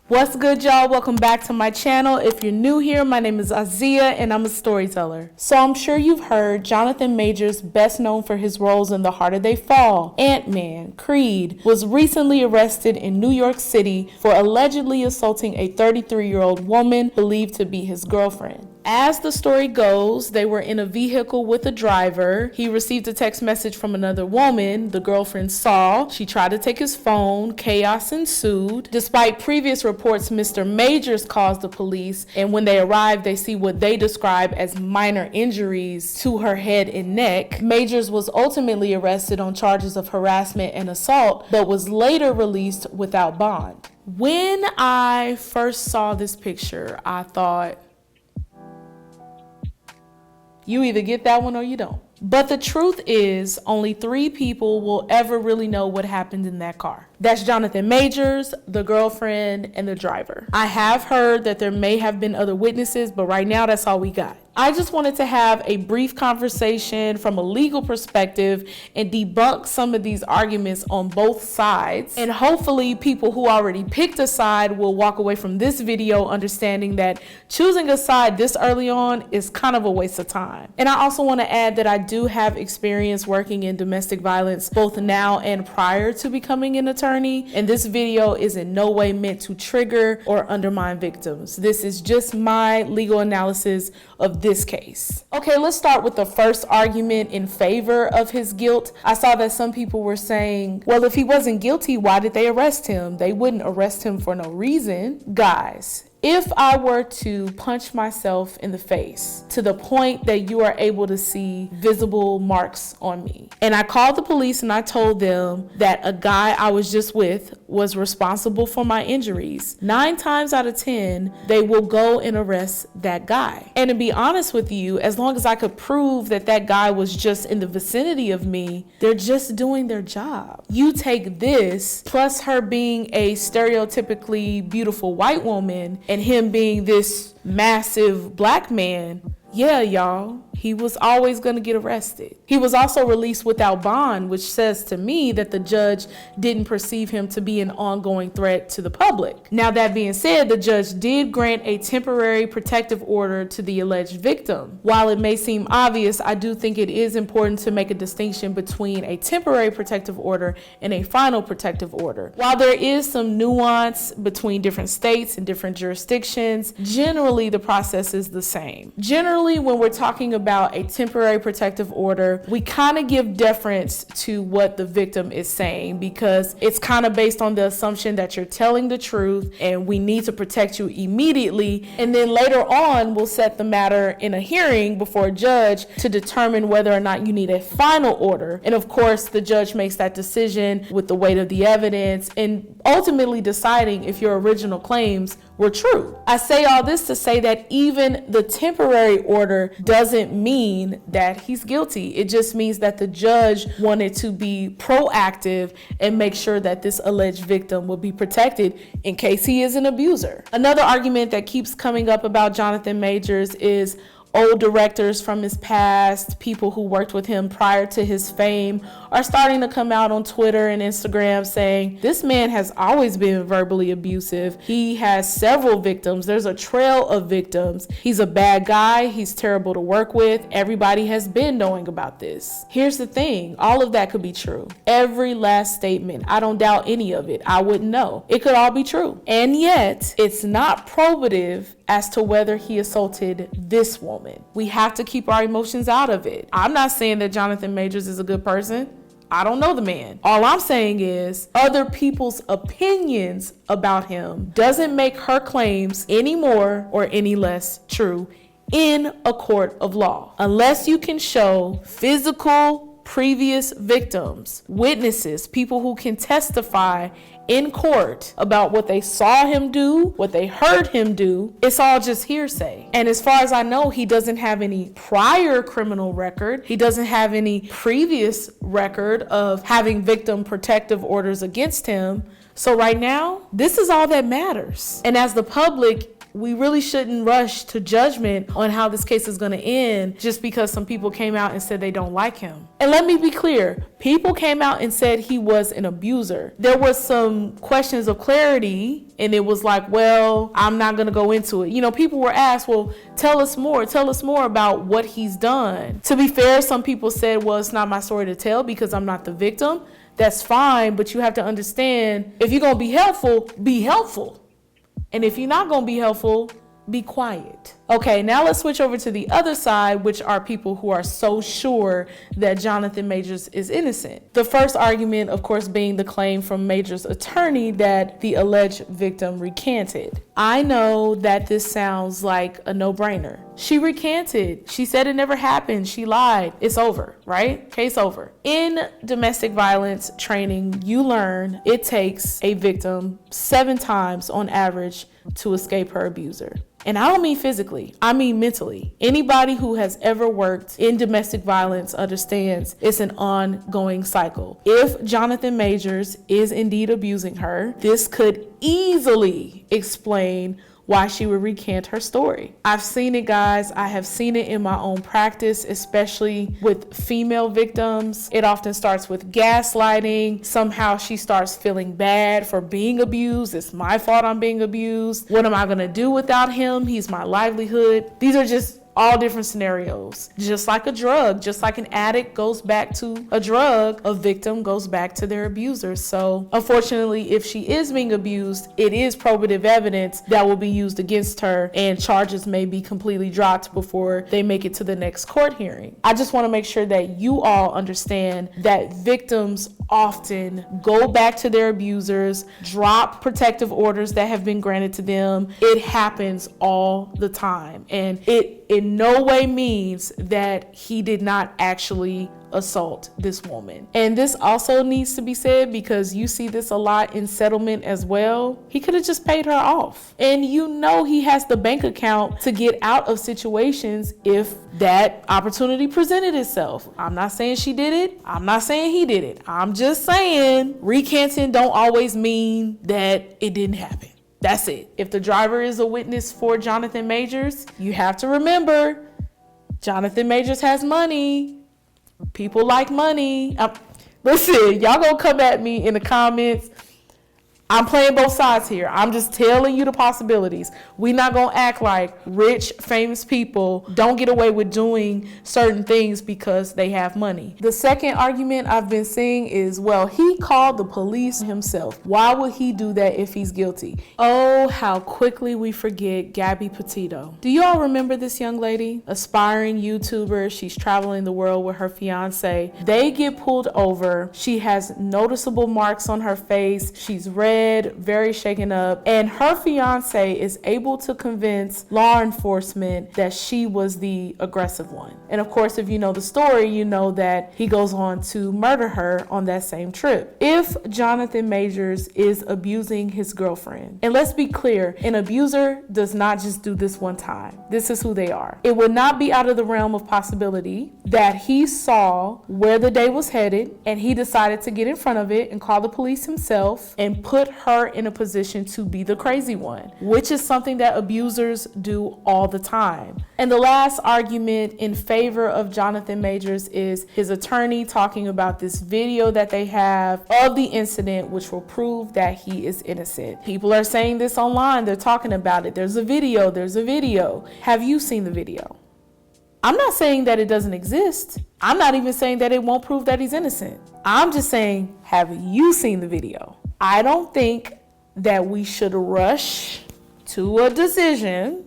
What's good, y'all? Welcome back to my channel. If you're new here, my name is Auziah and I'm a storyteller. So I'm sure you've heard Johnathan Majors, best known for his roles in The Harder They Fall, Ant-Man, Creed, was recently arrested in New York City for allegedly assaulting a 33-year-old woman believed to be his girlfriend. As the story goes, they were in a vehicle with a driver. He received a text message from another woman the girlfriend saw. She tried to take his phone. Chaos ensued. Despite previous reports, Mr. Majors calls the police, and when they arrive, they see what they describe as minor injuries to her head and neck. Majors was ultimately arrested on charges of harassment and assault, but was later released without bond. When I first saw this picture, I thought, you either get that one or you don't. But the truth is, only 3 people will ever really know what happened in that car. That's Johnathan Majors, the girlfriend, and the driver. I have heard that there may have been other witnesses, but right now that's all we got. I just wanted to have a brief conversation from a legal perspective and debunk some of these arguments on both sides. And hopefully people who already picked a side will walk away from this video understanding that choosing a side this early on is kind of a waste of time. And I also want to add that I do have experience working in domestic violence both now and prior to becoming an attorney. And this video is in no way meant to trigger or undermine victims. This is just my legal analysis of this case. Okay, let's start with the first argument in favor of his guilt. I saw that some people were saying, well, if he wasn't guilty, why did they arrest him? They wouldn't arrest him for no reason. Guys, if I were to punch myself in the face to the point that you are able to see visible marks on me, and I called the police and I told them that a guy I was just with was responsible for my injuries, 9 times out of 10, they will go and arrest that guy. And to be honest with you, as long as I could prove that that guy was just in the vicinity of me, they're just doing their job. You take this, plus her being a stereotypically beautiful white woman, and him being this massive black man, yeah, y'all, he was always going to get arrested. He was also released without bond, which says to me that the judge didn't perceive him to be an ongoing threat to the public. Now, that being said, the judge did grant a temporary protective order to the alleged victim. While it may seem obvious, I do think it is important to make a distinction between a temporary protective order and a final protective order. While there is some nuance between different states and different jurisdictions, generally the process is the same. Generally, when we're talking about a temporary protective order, we kind of give deference to what the victim is saying because it's kind of based on the assumption that you're telling the truth and we need to protect you immediately. And then later on, we'll set the matter in a hearing before a judge to determine whether or not you need a final order. And of course, the judge makes that decision with the weight of the evidence and ultimately deciding if your original claims were true. I say all this to say that even the temporary order doesn't mean that he's guilty. It just means that the judge wanted to be proactive and make sure that this alleged victim will be protected in case he is an abuser. Another argument that keeps coming up about Johnathan Majors is old directors from his past, people who worked with him prior to his fame, are starting to come out on Twitter and Instagram saying, this man has always been verbally abusive. He has several victims. There's a trail of victims. He's a bad guy. He's terrible to work with. Everybody has been knowing about this. Here's the thing. All of that could be true. Every last statement. I don't doubt any of it. I wouldn't know. It could all be true. And yet, it's not probative as to whether he assaulted this woman. We have to keep our emotions out of it. I'm not saying that Johnathan Majors is a good person. I don't know the man. All I'm saying is other people's opinions about him doesn't make her claims any more or any less true in a court of law. Unless you can show physical previous victims, witnesses, people who can testify in court about what they saw him do, what they heard him do, it's all just hearsay. And as far as I know, he doesn't have any prior criminal record. He doesn't have any previous record of having victim protective orders against him. So right now, this is all that matters. And as the public, we really shouldn't rush to judgment on how this case is going to end just because some people came out and said they don't like him. And let me be clear, people came out and said he was an abuser. There was some questions of clarity, and it was like, well, I'm not going to go into it. You know, people were asked, well, tell us more about what he's done. To be fair, some people said, well, it's not my story to tell because I'm not the victim. That's fine, but you have to understand, if you're going to be helpful, be helpful. And if you're not going to be helpful, be quiet. Okay, now let's switch over to the other side, which are people who are so sure that Johnathan Majors is innocent. The first argument, of course, being the claim from Majors' attorney that the alleged victim recanted. I know that this sounds like a no-brainer. She recanted. She said it never happened. She lied. It's over, right? Case over. In domestic violence training, you learn it takes a victim 7 times on average to escape her abuser. And I don't mean physically, I mean mentally. Anybody who has ever worked in domestic violence understands it's an ongoing cycle. If Johnathan Majors is indeed abusing her, this could easily explain why she would recant her story. I've seen it, guys. I have seen it in my own practice, especially with female victims. It often starts with gaslighting. Somehow she starts feeling bad for being abused. It's my fault I'm being abused. What am I gonna do without him? He's my livelihood. These are just all different scenarios. Just like a drug, just like an addict goes back to a drug, a victim goes back to their abuser. So unfortunately, if she is being abused, it is probative evidence that will be used against her, and charges may be completely dropped before they make it to the next court hearing. I just want to make sure that you all understand that victims often go back to their abusers, drop protective orders that have been granted to them. It happens all the time, and it in no way means that he did not actually assault this woman. And this also needs to be said because you see this a lot in settlement as well. He could have just paid her off. And you know he has the bank account to get out of situations if that opportunity presented itself. I'm not saying she did it. I'm not saying he did it. I'm just saying recanting don't always mean that it didn't happen. That's it. If the driver is a witness for Johnathan Majors, you have to remember Johnathan Majors has money. People like money. Listen, y'all gonna come at me in the comments. I'm playing both sides here. I'm just telling you the possibilities. We're not going to act like rich, famous people don't get away with doing certain things because they have money. The second argument I've been seeing is, well, he called the police himself. Why would he do that if he's guilty? Oh, how quickly we forget Gabby Petito. Do you all remember this young lady? Aspiring YouTuber. She's traveling the world with her fiance. They get pulled over. She has noticeable marks on her face. She's red, very shaken up, and her fiance is able to convince law enforcement that she was the aggressive one. And of course, if you know the story, you know that he goes on to murder her on that same trip. If Johnathan Majors is abusing his girlfriend, and let's be clear, an abuser does not just do this one time. This is who they are. It would not be out of the realm of possibility that he saw where the day was headed and he decided to get in front of it and call the police himself and put her in a position to be the crazy one, which is something that abusers do all the time. And the last argument in favor of Johnathan Majors is his attorney talking about this video that they have of the incident, which will prove that he is innocent. People are saying this online. They're talking about it. There's a video. There's a video. Have you seen the video? I'm not saying that it doesn't exist. I'm not even saying that it won't prove that he's innocent. I'm just saying, have you seen the video? I don't think that we should rush to a decision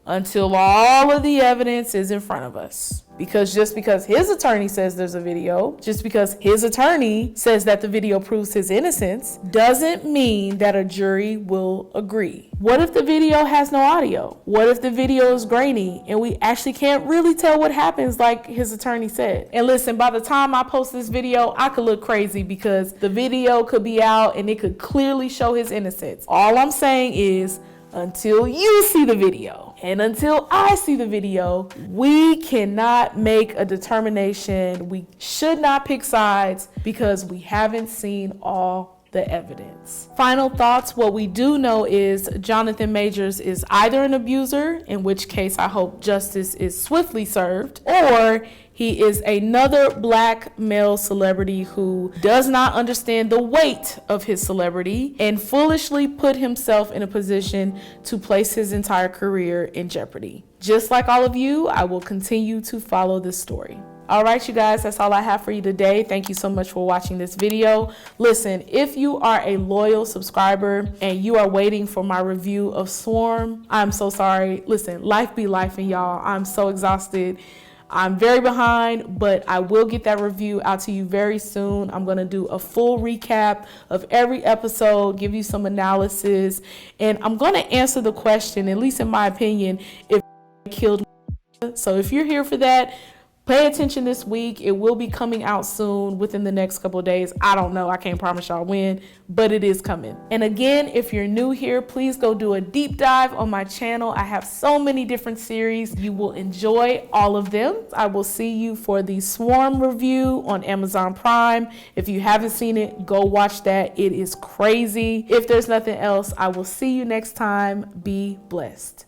until all of the evidence is in front of us. Because just because his attorney says there's a video, just because his attorney says that the video proves his innocence, doesn't mean that a jury will agree. What if the video has no audio? What if the video is grainy and we actually can't really tell what happens like his attorney said? And listen, by the time I post this video, I could look crazy because the video could be out and it could clearly show his innocence. All I'm saying is, until you see the video and until I see the video, we cannot make a determination. We should not pick sides because we haven't seen all the evidence. Final thoughts. What we do know is Johnathan Majors is either an abuser, in which case I hope justice is swiftly served, or he is another black male celebrity who does not understand the weight of his celebrity and foolishly put himself in a position to place his entire career in jeopardy. Just like all of you, I will continue to follow this story. All right, you guys, that's all I have for you today. Thank you so much for watching this video. Listen, if you are a loyal subscriber and you are waiting for my review of Swarm, I'm so sorry. Listen, life be life, and y'all, I'm so exhausted. I'm very behind, but I will get that review out to you very soon. I'm going to do a full recap of every episode, give you some analysis, and I'm going to answer the question, at least in my opinion, if killed. So if you're here for that, pay attention this week. It will be coming out soon, within the next couple of days. I don't know. I can't promise y'all when, but it is coming. And again, if you're new here, please go do a deep dive on my channel. I have so many different series. You will enjoy all of them. I will see you for the Swarm review on Amazon Prime. If you haven't seen it, go watch that. It is crazy. If there's nothing else, I will see you next time. Be blessed.